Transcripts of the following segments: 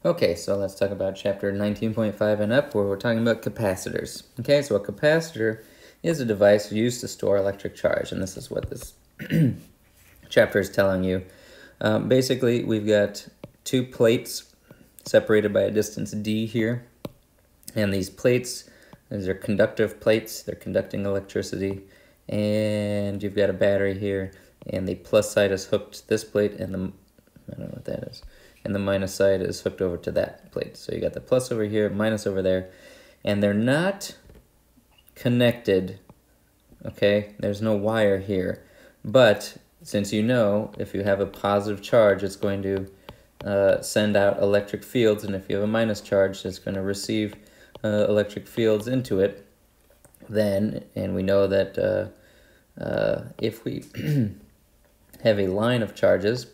Okay, so let's talk about chapter 19.5 and up, where we're talking about capacitors. Okay, so a capacitor is a device used to store electric charge, and this is what this chapter is telling you. Basically, we've got two plates separated by a distance d here, and these plates, these are conductive plates, they're conducting electricity, and you've got a battery here, and the plus side is hooked to this plate, and I don't know what that is, and the minus side is hooked over to that plate. So you got the plus over here, minus over there, and they're not connected, okay? There's no wire here, but since you know if you have a positive charge, it's going to send out electric fields, and if you have a minus charge, it's going to receive electric fields into it. Then, and we know that if we have a line of charges,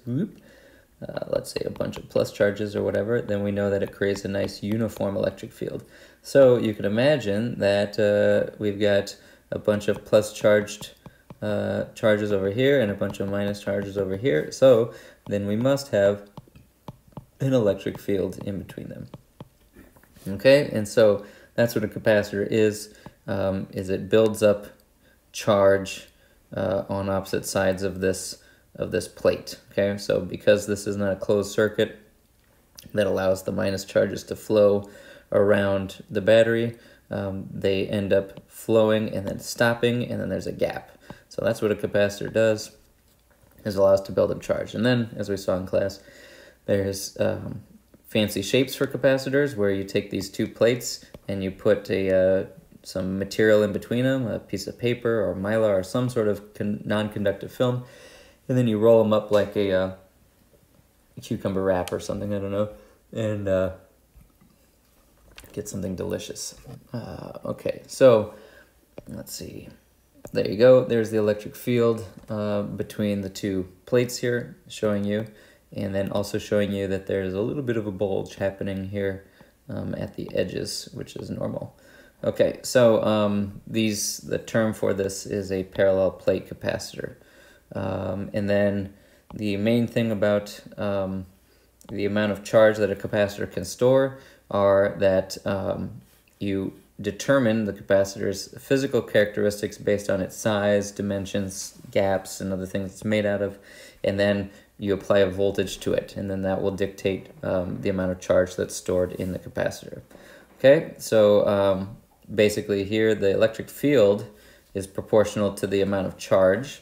let's say a bunch of plus charges or whatever, then we know that it creates a nice uniform electric field. So you can imagine that we've got a bunch of plus charged charges over here and a bunch of minus charges over here. So then we must have an electric field in between them. Okay, and so that's what a capacitor is it builds up charge on opposite sides of this plate. Okay, so because this is not a closed circuit that allows the minus charges to flow around the battery, they end up flowing and then stopping, and then there's a gap. So that's what a capacitor does, is allows to build up charge. And then, as we saw in class, there's fancy shapes for capacitors where you take these two plates and you put some material in between them, a piece of paper or mylar or some sort of non-conductive film, and then you roll them up like a cucumber wrap or something, I don't know, and get something delicious. Okay, so let's see. There you go. There's the electric field between the two plates here, showing you, and then also showing you that there's a little bit of a bulge happening here at the edges, which is normal. Okay, so the term for this is a parallel plate capacitor. And then the main thing about the amount of charge that a capacitor can store are that you determine the capacitor's physical characteristics based on its size, dimensions, gaps, and other things it's made out of, and then you apply a voltage to it, and then that will dictate the amount of charge that's stored in the capacitor. Okay, so basically here the electric field is proportional to the amount of charge,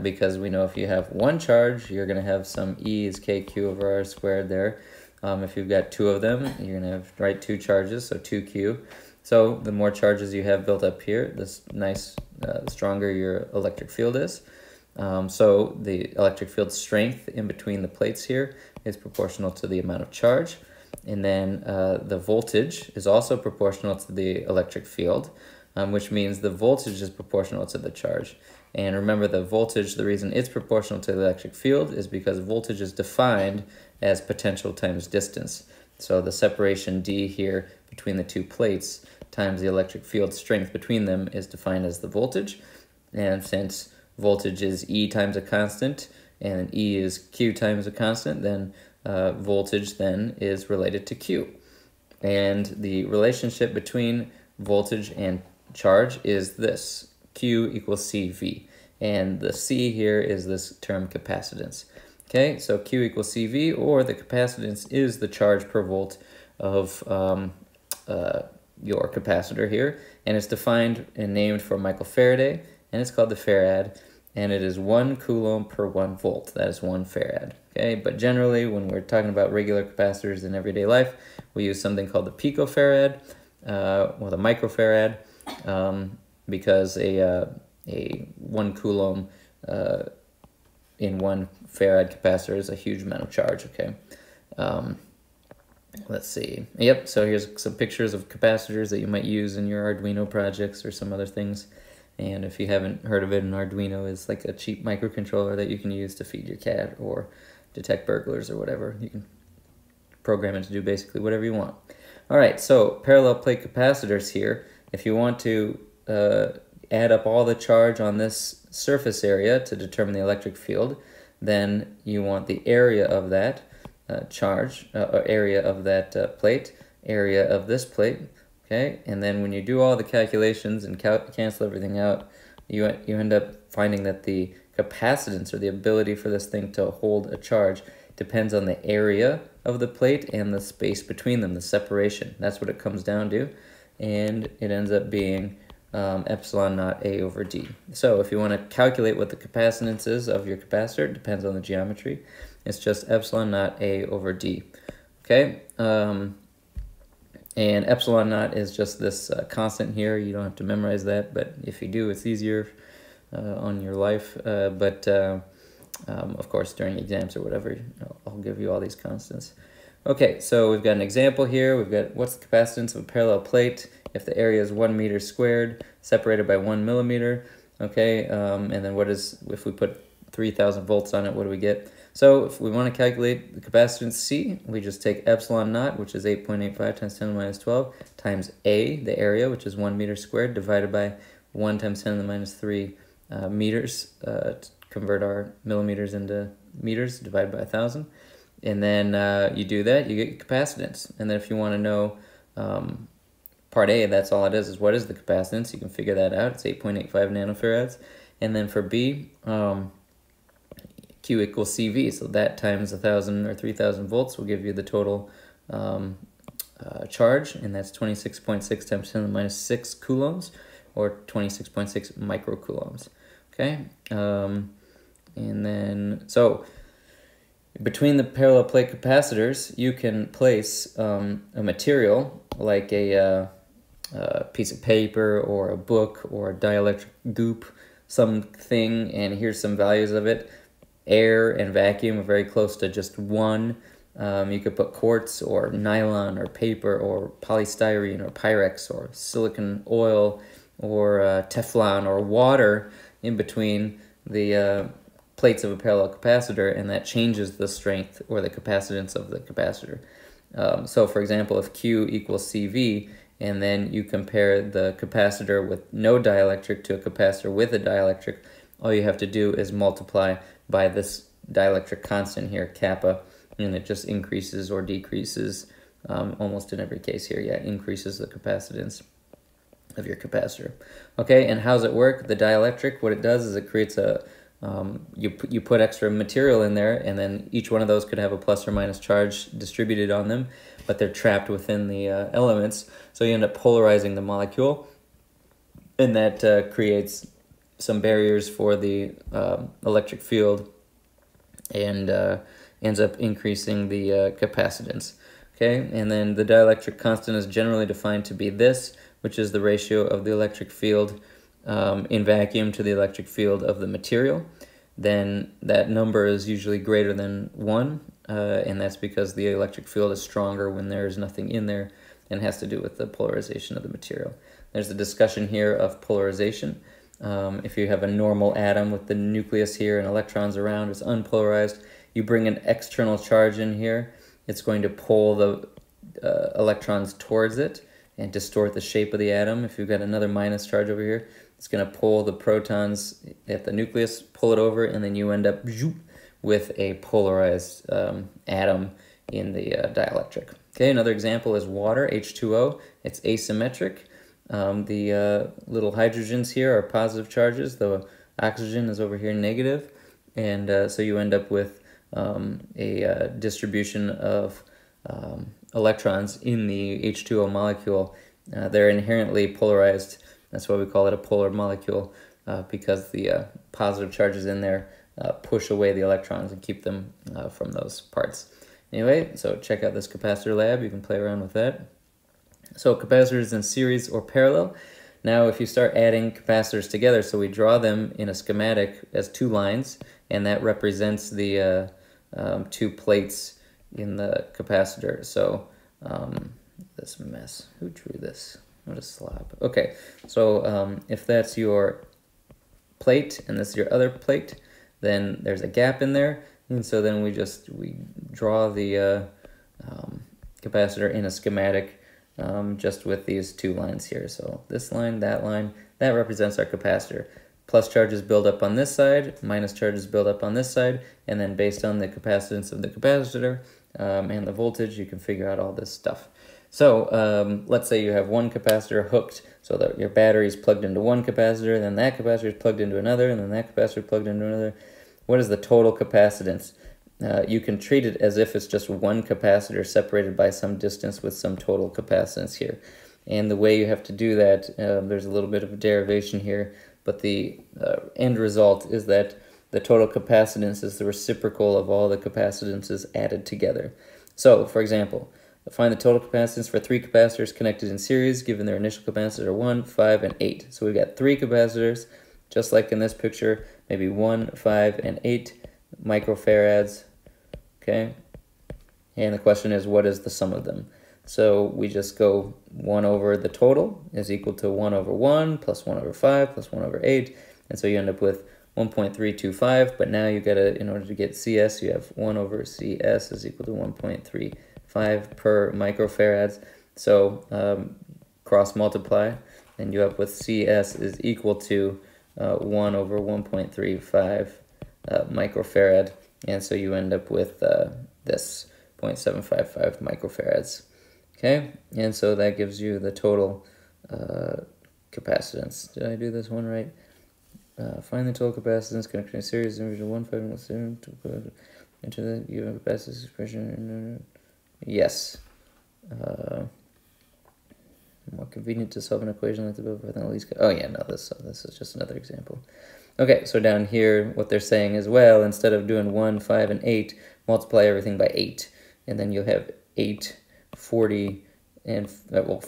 because we know if you have one charge, you're going to have some E is kq over r squared there. If you've got two of them, you're going to have, right, two charges, so 2q. So the more charges you have built up here, the stronger your electric field is. So the electric field strength in between the plates here is proportional to the amount of charge. And then the voltage is also proportional to the electric field, which means the voltage is proportional to the charge. And remember, the voltage, the reason it's proportional to the electric field is because voltage is defined as potential times distance. So the separation D here between the two plates times the electric field strength between them is defined as the voltage. And since voltage is E times a constant and E is Q times a constant, then voltage then is related to Q. And the relationship between voltage and charge is this: Q equals CV. And the C here is this term capacitance. Okay, so Q equals CV, or the capacitance is the charge per volt of your capacitor here. And it's defined and named for Michael Faraday, and it's called the farad, and it is 1 coulomb per 1 volt. That is 1 farad. Okay, but generally when we're talking about regular capacitors in everyday life, we use something called the picofarad or the microfarad, because a 1 coulomb in 1 farad capacitor is a huge amount of charge. Okay, let's see. Yep, so here's some pictures of capacitors that you might use in your Arduino projects or some other things. And if you haven't heard of it, an Arduino is like a cheap microcontroller that you can use to feed your cat or detect burglars or whatever. You can program it to do basically whatever you want. All right, so parallel plate capacitors here. If you want to add up all the charge on this surface area to determine the electric field, then you want the area of that charge, or area of that plate, area of this plate, okay? And then when you do all the calculations and cancel everything out, you end up finding that the capacitance, or the ability for this thing to hold a charge, depends on the area of the plate and the space between them, the separation. That's what it comes down to, and it ends up being epsilon naught A over D. So if you want to calculate what the capacitance is of your capacitor, it depends on the geometry. It's just epsilon naught A over D. Okay, and epsilon naught is just this constant here. You don't have to memorize that, but if you do, it's easier on your life. Of course, during exams or whatever, I'll give you all these constants. Okay, so we've got an example here. We've got what's the capacitance of a parallel plate if the area is 1 meter squared separated by 1 millimeter. Okay, and then what is, if we put 3,000 volts on it, what do we get? So if we want to calculate the capacitance C, we just take epsilon naught, which is 8.85 times 10 to the minus 12, times A, the area, which is 1 meter squared, divided by 1 times 10 to the minus 3 meters, to convert our millimeters into meters, divided by 1,000. And then you do that, you get capacitance. And then if you want to know part A, that's all it is what is the capacitance. You can figure that out. It's 8.85 nanofarads. And then for B, Q equals CV. So that times 1,000 or 3,000 volts will give you the total charge. And that's 26.6 times 10 to the minus 6 coulombs, or 26.6 microcoulombs. Okay? And then, so between the parallel plate capacitors, you can place a material like a piece of paper or a book or a dielectric goop, something, and here's some values of it. Air and vacuum are very close to just 1. You could put quartz or nylon or paper or polystyrene or Pyrex or silicon oil or Teflon or water in between the plates of a parallel capacitor, and that changes the strength or the capacitance of the capacitor. So for example, if Q equals CV, and then you compare the capacitor with no dielectric to a capacitor with a dielectric, all you have to do is multiply by this dielectric constant here, kappa, and it just increases or decreases almost in every case here. Yeah, increases the capacitance of your capacitor. Okay, and how's it work? The dielectric, what it does is it creates a you put extra material in there, and then each one of those could have a plus or minus charge distributed on them, but they're trapped within the elements, so you end up polarizing the molecule, and that creates some barriers for the electric field, and ends up increasing the capacitance. Okay, and then the dielectric constant is generally defined to be this, which is the ratio of the electric field in vacuum to the electric field of the material. Then that number is usually greater than 1, and that's because the electric field is stronger when there's nothing in there, and has to do with the polarization of the material. There's a discussion here of polarization. If you have a normal atom with the nucleus here and electrons around, it's unpolarized. You bring an external charge in here, it's going to pull the electrons towards it and distort the shape of the atom. If you've got another minus charge over here, it's going to pull the protons at the nucleus, pull it over, and then you end up with a polarized atom in the dielectric. Okay, another example is water, H2O. It's asymmetric. The little hydrogens here are positive charges. The oxygen is over here negative. And so you end up with a distribution of electrons in the H2O molecule. They're inherently polarized. That's why we call it a polar molecule, because the positive charges in there push away the electrons and keep them from those parts. Anyway, so check out this capacitor lab. You can play around with that. So capacitors in series or parallel. Now if you start adding capacitors together, so we draw them in a schematic as 2 lines, and that represents the 2 plates in the capacitor. So this mess, who drew this? What a slob. Okay, so if that's your plate and this is your other plate, then there's a gap in there, and so then we draw the capacitor in a schematic just with these 2 lines here. So this line, that represents our capacitor. Plus charges build up on this side, minus charges build up on this side, and then based on the capacitance of the capacitor, and the voltage, you can figure out all this stuff. So let's say you have one capacitor hooked, so that your battery is plugged into one capacitor, then that capacitor is plugged into another, and then that capacitor is plugged into another. What is the total capacitance? You can treat it as if it's just one capacitor separated by some distance with some total capacitance here. And the way you have to do that, there's a little bit of a derivation here, but the end result is that the total capacitance is the reciprocal of all the capacitances added together. So, for example, find the total capacitance for 3 capacitors connected in series, given their initial capacitors are 1, 5, and 8. So we've got 3 capacitors, just like in this picture, maybe 1, 5, and 8 microfarads, okay? And the question is, what is the sum of them? So we just go 1 over the total is equal to 1 over 1 plus 1 over 5 plus 1 over 8. And so you end up with 1.325. But now you got to, in order to get CS, you have 1 over CS is equal to 1.35 per microfarads. So cross multiply, and you end up with CS is equal to 1 over 1.35 microfarad. And so you end up with this 0.755 microfarads. Okay, and so that gives you the total capacitance. Did I do this one right? Find the total capacitance connected in a series of 1, 5, and 7 into the given capacitance expression. Yes. More convenient to solve an equation like the above. I think at least. Oh yeah, no. This is just another example. Okay, so down here, what they're saying is, well, instead of doing 1, 5, and 8, multiply everything by 8, and then you'll have 8, 40, and, well,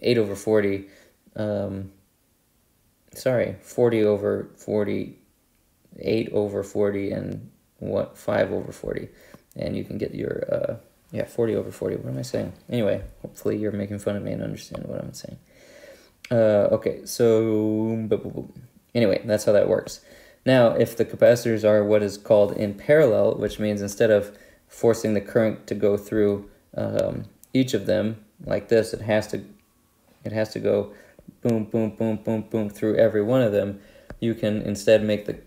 8 over 40, 40 over 40, 8 over 40, and 5 over 40, and you can get your, 40 over 40, what am I saying? Anyway, hopefully you're making fun of me and understand what I'm saying. Okay, so, anyway, that's how that works. Now, if the capacitors are what is called in parallel, which means instead of forcing the current to go through each of them like this, it has to go boom, boom, boom, boom, boom through every one of them. You can instead make the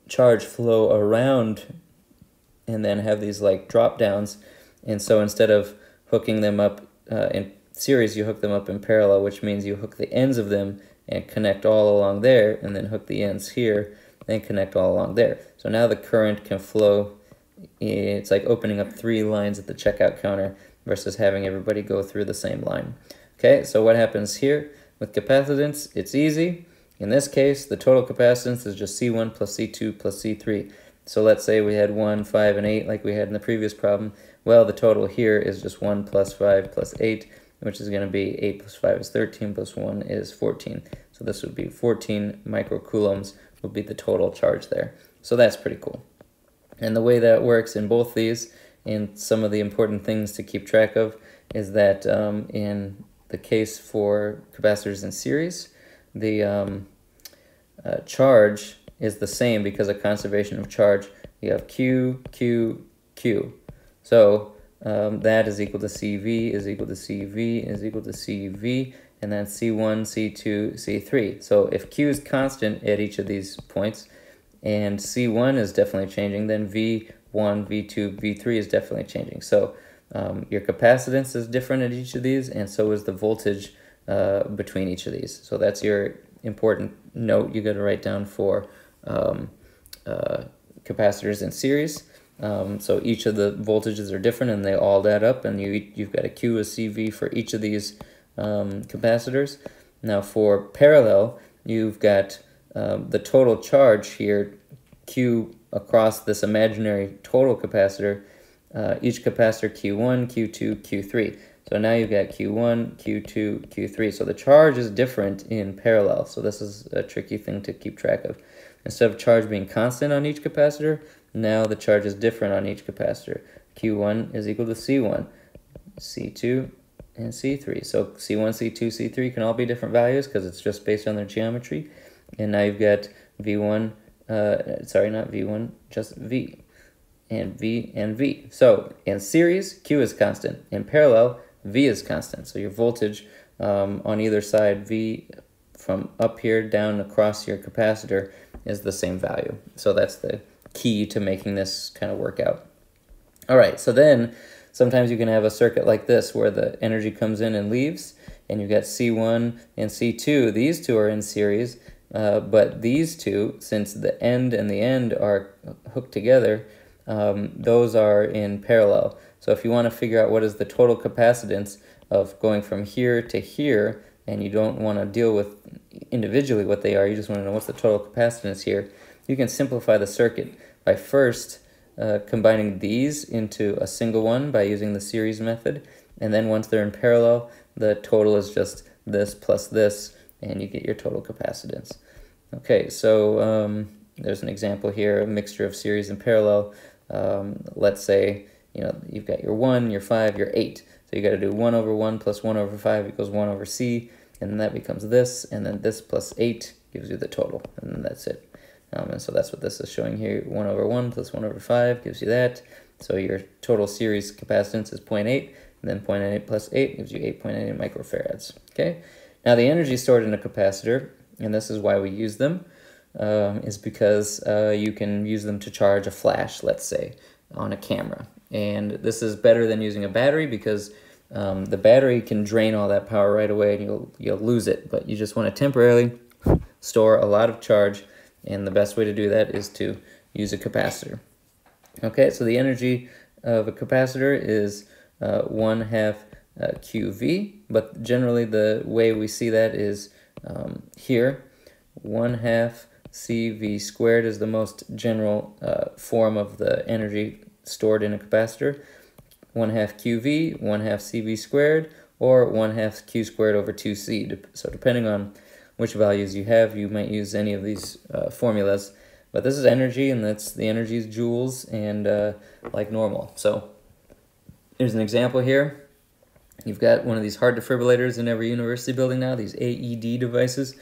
charge flow around and then have these like drop downs. And so instead of hooking them up in series, you hook them up in parallel, which means you hook the ends of them and connect all along there, and then hook the ends here and connect all along there. So now the current can flow. It's like opening up 3 lines at the checkout counter versus having everybody go through the same line. Okay, so what happens here with capacitance? It's easy. In this case, the total capacitance is just C1 plus C2 plus C3. So let's say we had 1, 5, and 8 like we had in the previous problem. Well, the total here is just 1 plus 5 plus 8, which is going to be 8 plus 5 is 13 plus 1 is 14. So this would be 14 microcoulombs would be the total charge there. So that's pretty cool. And the way that works in both these, and some of the important things to keep track of, is that in the case for capacitors in series, the charge is the same because of conservation of charge. You have Q, Q, Q. So that is equal to CV is equal to CV is equal to CV, and then C1, C2, C3. So if Q is constant at each of these points, and C1 is definitely changing, then V1, V2, V3 is definitely changing. So your capacitance is different at each of these, and so is the voltage between each of these. So that's your important note you got to write down for capacitors in series. So each of the voltages are different, and they all add up, and you've got a Q, a CV for each of these capacitors. Now for parallel, you've got the total charge here, Q across this imaginary total capacitor, each capacitor Q1, Q2, Q3. So now you've got Q1, Q2, Q3. So the charge is different in parallel. So this is a tricky thing to keep track of. Instead of charge being constant on each capacitor, now the charge is different on each capacitor. Q1 is equal to C1, C2, and C3. So C1, C2, C3 can all be different values because it's just based on their geometry. And now you've got V1, sorry, not V1, just V, and V, and V. So in series, Q is constant. In parallel, V is constant. So your voltage on either side, V from up here down across your capacitor, is the same value. So that's the key to making this kind of work out. All right, so then sometimes you can have a circuit like this where the energy comes in and leaves, and you've got C1 and C2. These two are in series, but these two, since the end and the end are hooked together, those are in parallel. So if you want to figure out what is the total capacitance of going from here to here, and you don't want to deal with individually what they are, you just want to know what's the total capacitance here, you can simplify the circuit by first combining these into a single one by using the series method, and then once they're in parallel, the total is just this plus this, and you get your total capacitance. Okay, so there's an example here, a mixture of series and parallel. Let's say you've got your 1, your 5, your 8. So you got to do 1 over 1 plus 1 over 5 equals 1 over c, and then that becomes this, and then this plus 8 gives you the total, and then that's it. And so that's what this is showing here. 1 over 1 plus 1 over 5 gives you that. So your total series capacitance is 0.8, and then 0.8 plus 8 gives you 8.8 microfarads. Okay. Now the energy stored in a capacitor, and this is why we use them, is because you can use them to charge a flash, let's say, on a camera. And this is better than using a battery because the battery can drain all that power right away and you'll lose it. But you just want to temporarily store a lot of charge, and the best way to do that is to use a capacitor. Okay, so the energy of a capacitor is 1/2 QV, but generally the way we see that is here. 1/2 CV squared is the most general form of the energy stored in a capacitor. 1/2 QV, 1/2 CV squared, or 1/2 Q squared over 2C. So depending on which values you have, you might use any of these formulas. But this is energy, and that's the energy is joules, and like normal. So here's an example here. You've got one of these heart defibrillators in every university building now, these AED devices.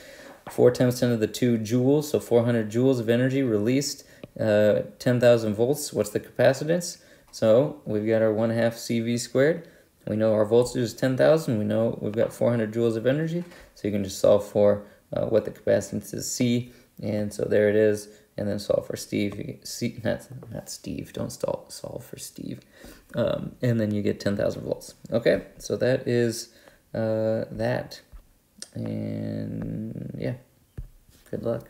4 times 10 to the 2 joules, so 400 joules of energy released, 10,000 volts. What's the capacitance? So we've got our 1/2 CV squared. We know our voltage is 10,000. We know we've got 400 joules of energy. So you can just solve for what the capacitance is, C. And so there it is. And then solve for Steve. You get C, not Steve. Don't solve for Steve. And then you get 10,000 volts. Okay, so that is that. And yeah, good luck.